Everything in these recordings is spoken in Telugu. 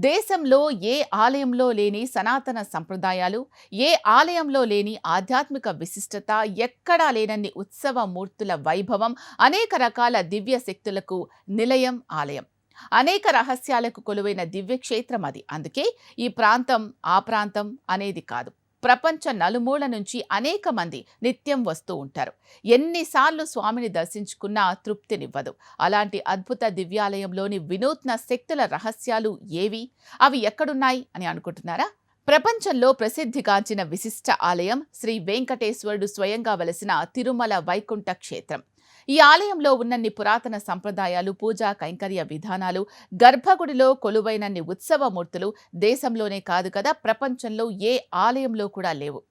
దేశంలో ఏ ఆలయంలో లేని సనాతన సంప్రదాయాలు, ఏ ఆలయంలో లేని ఆధ్యాత్మిక విశిష్టత, ఎక్కడా లేనన్ని ఉత్సవ మూర్తుల వైభవం, అనేక రకాల దివ్య శక్తులకు నిలయం ఆలయం. అనేక రహస్యాలకు కొలువైన దివ్యక్షేత్రం అది. అందుకే ఈ ప్రాంతం ఆ ప్రాంతం అనేది కాదు. ప్రపంచ నలుమూల నుంచి అనేక మంది నిత్యం వస్తూ ఉంటారు. ఎన్నిసార్లు స్వామిని దర్శించుకున్నా తృప్తినివ్వదు. అలాంటి అద్భుత దివ్యాలయంలోని వినూత్న శక్తుల రహస్యాలు ఏవి? అవి ఎక్కడున్నాయి అని అనుకుంటున్నారా? ప్రపంచంలో ప్రసిద్ధిగాంచిన విశిష్ట ఆలయం శ్రీ వెంకటేశ్వరుడు స్వయంగా వెలసిన తిరుమల వైకుంఠ క్షేత్రం. ఈ ఆలయంలో ఉన్నన్ని పురాతన సంప్రదాయాలు, పూజా కైంకర్య విధానాలు, గర్భగుడిలో కొలువైనన్ని ఉత్సవమూర్తులు దేశంలోనే కాదు కదా, ప్రపంచంలో ఏ ఆలయంలో కూడా లేవు.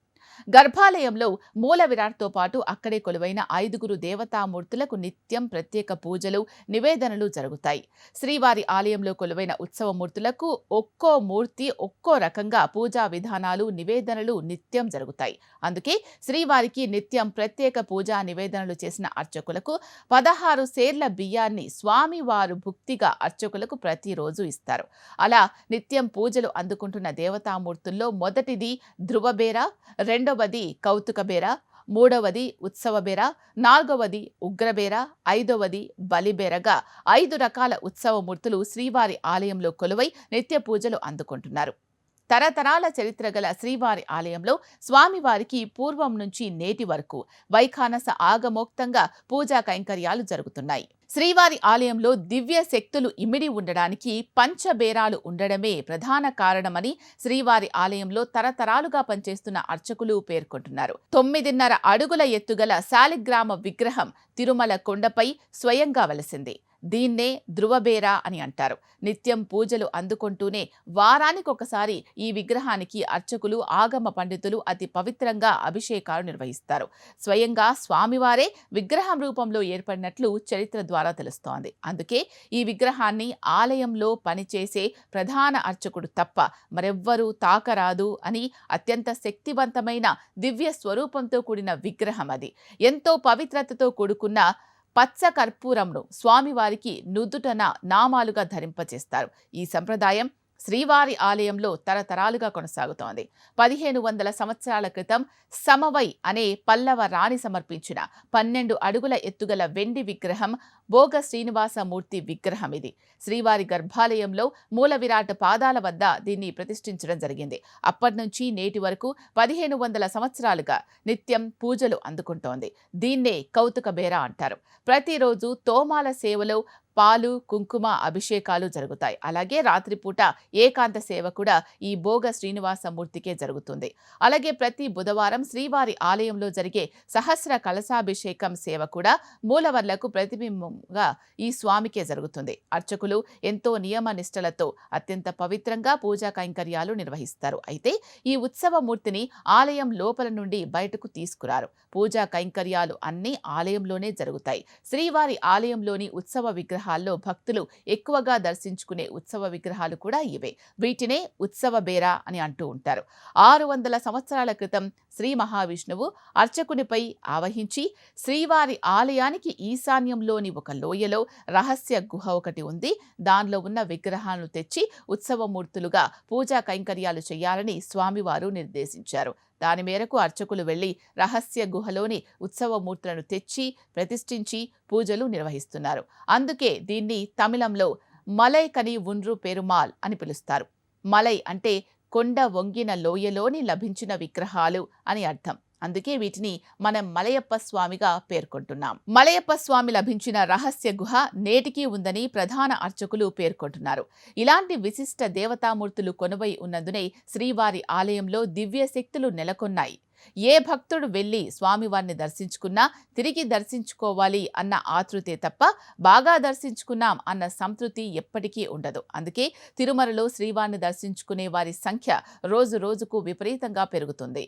గర్భాలయంలో మూల విరాట్తో పాటు అక్కడే కొలువైన 5గురు దేవతామూర్తులకు నిత్యం ప్రత్యేక పూజలు, నివేదనలు జరుగుతాయి. శ్రీవారి ఆలయంలో కొలువైన ఉత్సవమూర్తులకు ఒక్కో మూర్తి ఒక్కో రకంగా పూజా విధానాలు, నివేదనలు నిత్యం జరుగుతాయి. అందుకే శ్రీవారికి నిత్యం ప్రత్యేక పూజా నివేదనలు చేసిన అర్చకులకు 16 సేర్ల బియ్యాన్ని స్వామివారు భుక్తిగా అర్చకులకు ప్రతిరోజు ఇస్తారు. అలా నిత్యం పూజలు అందుకుంటున్న దేవతామూర్తుల్లో మొదటిది ధ్రువబేర, రెండవది కౌతుకబేర, మూడవది ఉత్సవబేర, నాలుగవది ఉగ్రబేర, ఐదవది బలిబేరగా 5 రకాల ఉత్సవమూర్తులు శ్రీవారి ఆలయంలో కొలువై నిత్య పూజలు అందుకుంటున్నారు. తరతరాల చరిత్ర గల శ్రీవారి ఆలయంలో స్వామివారికి పూర్వం నుంచి నేటి వరకు వైఖానస ఆగమోక్తంగా పూజా కైంకర్యాలు జరుగుతున్నాయి. శ్రీవారి ఆలయంలో దివ్య శక్తులు ఇమిడి ఉండడానికి పంచబేరాలు ఉండడమే ప్రధాన కారణమని శ్రీవారి ఆలయంలో తరతరాలుగా పనిచేస్తున్న అర్చకులు పేర్కొంటున్నారు. 9.5 అడుగుల ఎత్తుగల శాలిగ్రామ విగ్రహం తిరుమల కొండపై స్వయంగా వెలసింది. దీన్నే ధ్రువబేర అని అంటారు. నిత్యం పూజలు అందుకుంటూనే వారానికొకసారి ఈ విగ్రహానికి అర్చకులు, ఆగమ పండితులు అతి పవిత్రంగా అభిషేకాలు నిర్వహిస్తారు. స్వయంగా స్వామివారే విగ్రహం రూపంలో ఏర్పడినట్లు చరిత్ర ద్వారా తెలుస్తోంది. అందుకే ఈ విగ్రహాన్ని ఆలయంలో పనిచేసే ప్రధాన అర్చకుడు తప్ప మరెవ్వరూ తాకరాదు అని అత్యంత శక్తివంతమైన దివ్య స్వరూపంతో కూడిన విగ్రహం అది. ఎంతో పవిత్రతతో కూడుకున్న పచ్చ కర్పూరంను స్వామివారికి నుదుటన నామాలుగా ధరింపచేస్తారు. ఈ సంప్రదాయం శ్రీవారి ఆలయంలో తరతరాలుగా కొనసాగుతోంది. 1500 సంవత్సరాల క్రితం సమవై అనే పల్లవ రాణి సమర్పించిన 12 అడుగుల ఎత్తుగల వెండి విగ్రహం భోగ శ్రీనివాసమూర్తి విగ్రహం ఇది. శ్రీవారి గర్భాలయంలో మూల విరాట్ పాదాల వద్ద దీన్ని ప్రతిష్ఠించడం జరిగింది. అప్పటి నుంచి నేటి వరకు 1500 సంవత్సరాలుగా నిత్యం పూజలు అందుకుంటోంది. దీన్నే కౌతుక బేర అంటారు. ప్రతిరోజు తోమాల సేవలో పాలు, కుంకుమ అభిషేకాలు జరుగుతాయి. అలాగే రాత్రిపూట ఏకాంత సేవ కూడా ఈ భోగ శ్రీనివాసమూర్తికే జరుగుతుంది. అలాగే ప్రతి బుధవారం శ్రీవారి ఆలయంలో జరిగే సహస్ర కలశాభిషేకం సేవ కూడా మూలవర్లకు ప్రతిబింబంగా ఈ స్వామికే జరుగుతుంది. అర్చకులు ఎంతో నియమ నిష్టలతో అత్యంత పవిత్రంగా పూజా కైంకర్యాలు నిర్వహిస్తారు. అయితే ఈ ఉత్సవమూర్తిని ఆలయం లోపల నుండి బయటకు తీసుకురారు. పూజా కైంకర్యాలు అన్నీ ఆలయంలోనే జరుగుతాయి. శ్రీవారి ఆలయంలోని ఉత్సవ విగ్రహాల్లో భక్తులు ఎక్కువగా దర్శించుకునే ఉత్సవ విగ్రహాలు కూడా ఇవే. వీటినే ఉత్సవ బేర అని అంటూ ఉంటారు. 600 సంవత్సరాల క్రితం శ్రీ మహావిష్ణువు అర్చకునిపై ఆవహించి శ్రీవారి ఆలయానికి ఈశాన్యంలోని ఒక లోయలో రహస్య గుహ ఒకటి ఉంది. దానిలో ఉన్న విగ్రహాలను తెచ్చి ఉత్సవమూర్తులుగా పూజా కైంకర్యాలు చేయాలని స్వామివారు నిర్దేశించారు. దాని మేరకు అర్చకులు వెళ్లి రహస్య గుహలోని ఉత్సవమూర్తులను తెచ్చి ప్రతిష్ఠించి పూజలు నిర్వహిస్తున్నారు. అందుకే దీన్ని తమిళంలో మలై కని ఉండ్రు పెరుమాల్ అని పిలుస్తారు. మలై అంటే కొండ వంగిన లోయలోని లభించిన విగ్రహాలు అని అర్థం. అందుకే వీటిని మనం మలయప్ప స్వామిగా పేర్కొంటున్నాం. మలయప్ప స్వామి లభించిన రహస్య గుహ నేటికీ ఉందని ప్రధాన అర్చకులు పేర్కొంటున్నారు. ఇలాంటి విశిష్ట దేవతామూర్తులు కొనువై ఉన్నందునే శ్రీవారి ఆలయంలో దివ్య శక్తులు నెలకొన్నాయి. ఏ భక్తుడు వెళ్లి స్వామివారిని దర్శించుకున్నా తిరిగి దర్శించుకోవాలి అన్న ఆతృతే తప్ప బాగా దర్శించుకున్నాం అన్న సంతృప్తి ఎప్పటికీ ఉండదు. అందుకే తిరుమలలో శ్రీవారిని దర్శించుకునే వారి సంఖ్య రోజు రోజుకు విపరీతంగా పెరుగుతుంది.